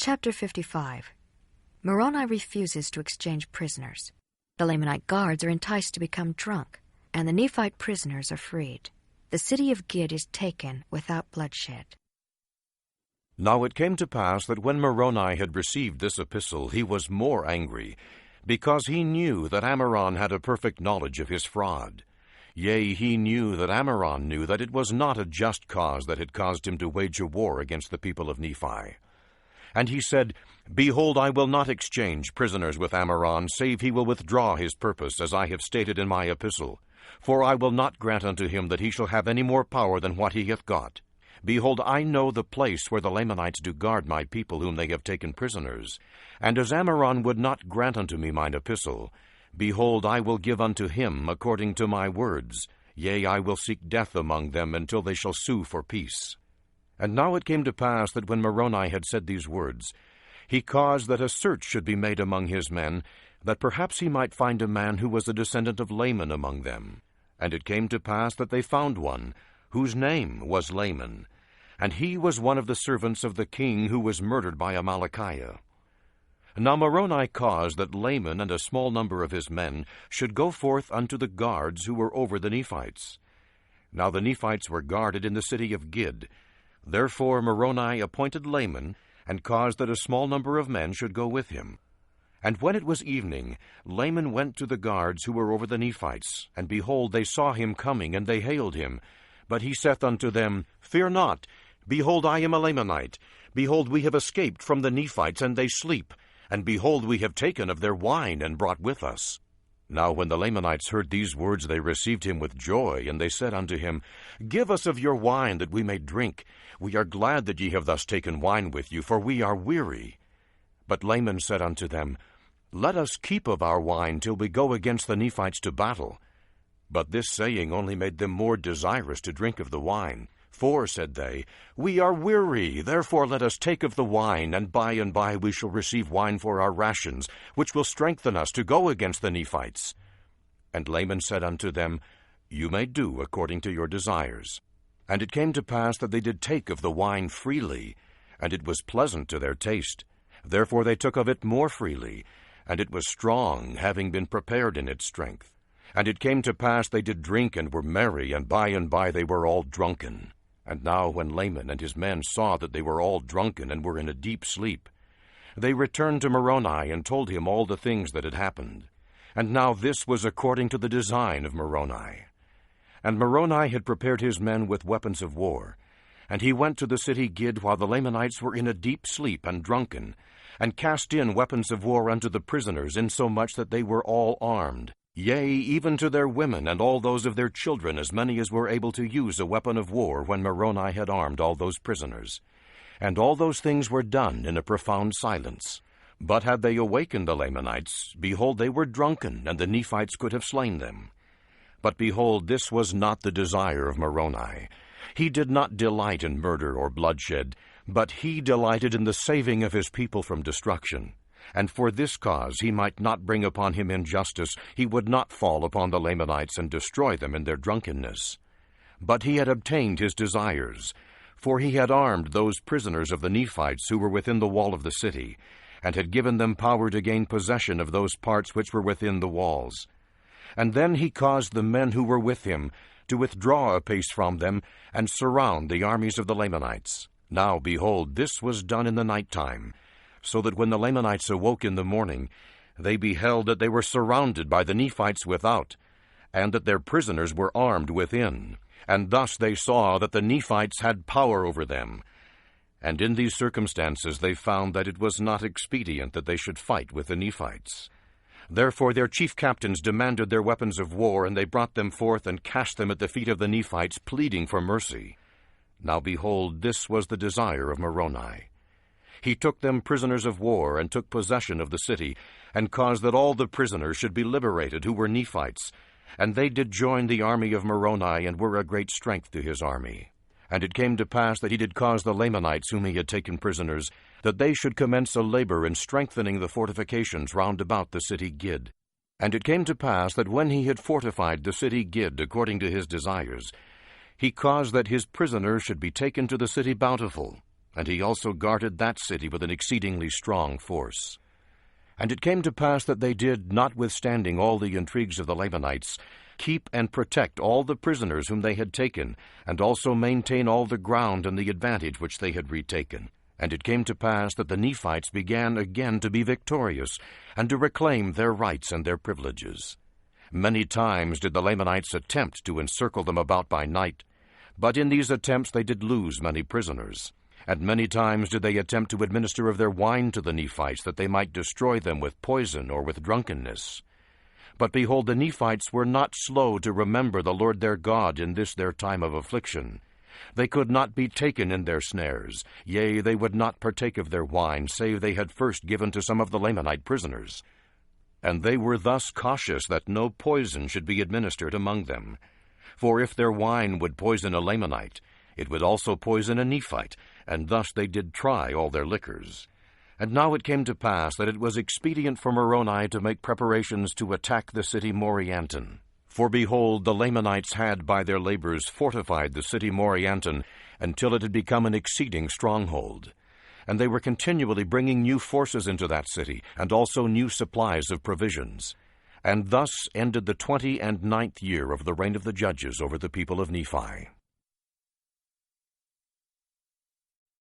Chapter 55. Moroni refuses to exchange prisoners. The Lamanite guards are enticed to become drunk, and the Nephite prisoners are freed. The city of Gid is taken without bloodshed. Now it came to pass that when Moroni had received this epistle, he was more angry, because he knew that Ammoron had a perfect knowledge of his fraud. Yea, he knew that Ammoron knew that it was not a just cause that had caused him to wage a war against the people of Nephi. And he said, Behold, I will not exchange prisoners with Ammoron, save he will withdraw his purpose, as I have stated in my epistle. For I will not grant unto him that he shall have any more power than what he hath got. Behold, I know the place where the Lamanites do guard my people whom they have taken prisoners. And as Ammoron would not grant unto me mine epistle, behold, I will give unto him according to my words. Yea, I will seek death among them until they shall sue for peace. And now it came to pass that when Moroni had said these words, he caused that a search should be made among his men, that perhaps he might find a man who was a descendant of Laman among them. And it came to pass that they found one, whose name was Laman, and he was one of the servants of the king who was murdered by Amalickiah. Now Moroni caused that Laman and a small number of his men should go forth unto the guards who were over the Nephites. Now the Nephites were guarded in the city of Gid. Therefore Moroni appointed Laman, and caused that a small number of men should go with him. And when it was evening, Laman went to the guards who were over the Nephites, and behold, they saw him coming, and they hailed him. But he saith unto them, Fear not, behold, I am a Lamanite. Behold, we have escaped from the Nephites, and they sleep. And behold, we have taken of their wine, and brought with us. Now when the Lamanites heard these words, they received him with joy, and they said unto him, Give us of your wine, that we may drink. We are glad that ye have thus taken wine with you, for we are weary. But Laman said unto them, Let us keep of our wine till we go against the Nephites to battle. But this saying only made them more desirous to drink of the wine. For, said they, We are weary, therefore let us take of the wine, and by we shall receive wine for our rations, which will strengthen us to go against the Nephites. And Laman said unto them, You may do according to your desires. And it came to pass that they did take of the wine freely, and it was pleasant to their taste. Therefore they took of it more freely, and it was strong, having been prepared in its strength. And it came to pass they did drink and were merry, and by they were all drunken. And now when Laman and his men saw that they were all drunken and were in a deep sleep, they returned to Moroni and told him all the things that had happened. And now this was according to the design of Moroni. And Moroni had prepared his men with weapons of war. And he went to the city Gid while the Lamanites were in a deep sleep and drunken, and cast in weapons of war unto the prisoners, insomuch that they were all armed. Yea, even to their women and all those of their children, as many as were able to use a weapon of war, when Moroni had armed all those prisoners. And all those things were done in a profound silence. But had they awakened the Lamanites, behold, they were drunken, and the Nephites could have slain them. But behold, this was not the desire of Moroni. He did not delight in murder or bloodshed, but he delighted in the saving of his people from destruction. And for this cause he might not bring upon him injustice, he would not fall upon the Lamanites and destroy them in their drunkenness. But he had obtained his desires, for he had armed those prisoners of the Nephites who were within the wall of the city, and had given them power to gain possession of those parts which were within the walls. And then he caused the men who were with him to withdraw a pace from them, and surround the armies of the Lamanites. Now, behold, this was done in the night time, so that when the Lamanites awoke in the morning, they beheld that they were surrounded by the Nephites without, and that their prisoners were armed within. And thus they saw that the Nephites had power over them. And in these circumstances they found that it was not expedient that they should fight with the Nephites. Therefore their chief captains demanded their weapons of war, and they brought them forth and cast them at the feet of the Nephites, pleading for mercy. Now behold, this was the desire of Moroni. He took them prisoners of war, and took possession of the city, and caused that all the prisoners should be liberated who were Nephites. And they did join the army of Moroni, and were a great strength to his army. And it came to pass that he did cause the Lamanites whom he had taken prisoners, that they should commence a labor in strengthening the fortifications round about the city Gid. And it came to pass that when he had fortified the city Gid according to his desires, he caused that his prisoners should be taken to the city Bountiful. and he also guarded that city with an exceedingly strong force. And it came to pass that they did, notwithstanding all the intrigues of the Lamanites, keep and protect all the prisoners whom they had taken, and also maintain all the ground and the advantage which they had retaken. And it came to pass that the Nephites began again to be victorious, and to reclaim their rights and their privileges. Many times did the Lamanites attempt to encircle them about by night, but in these attempts they did lose many prisoners. And many times did they attempt to administer of their wine to the Nephites, that they might destroy them with poison or with drunkenness. But behold, the Nephites were not slow to remember the Lord their God in this their time of affliction. They could not be taken in their snares, yea, they would not partake of their wine, save they had first given to some of the Lamanite prisoners. And they were thus cautious that no poison should be administered among them. For if their wine would poison a Lamanite, it would also poison a Nephite, and thus they did try all their liquors. And now it came to pass that it was expedient for Moroni to make preparations to attack the city Morianton. For behold, the Lamanites had by their labors fortified the city Morianton until it had become an exceeding stronghold. And they were continually bringing new forces into that city, and also new supplies of provisions. And thus ended the 29th year of the reign of the judges over the people of Nephi.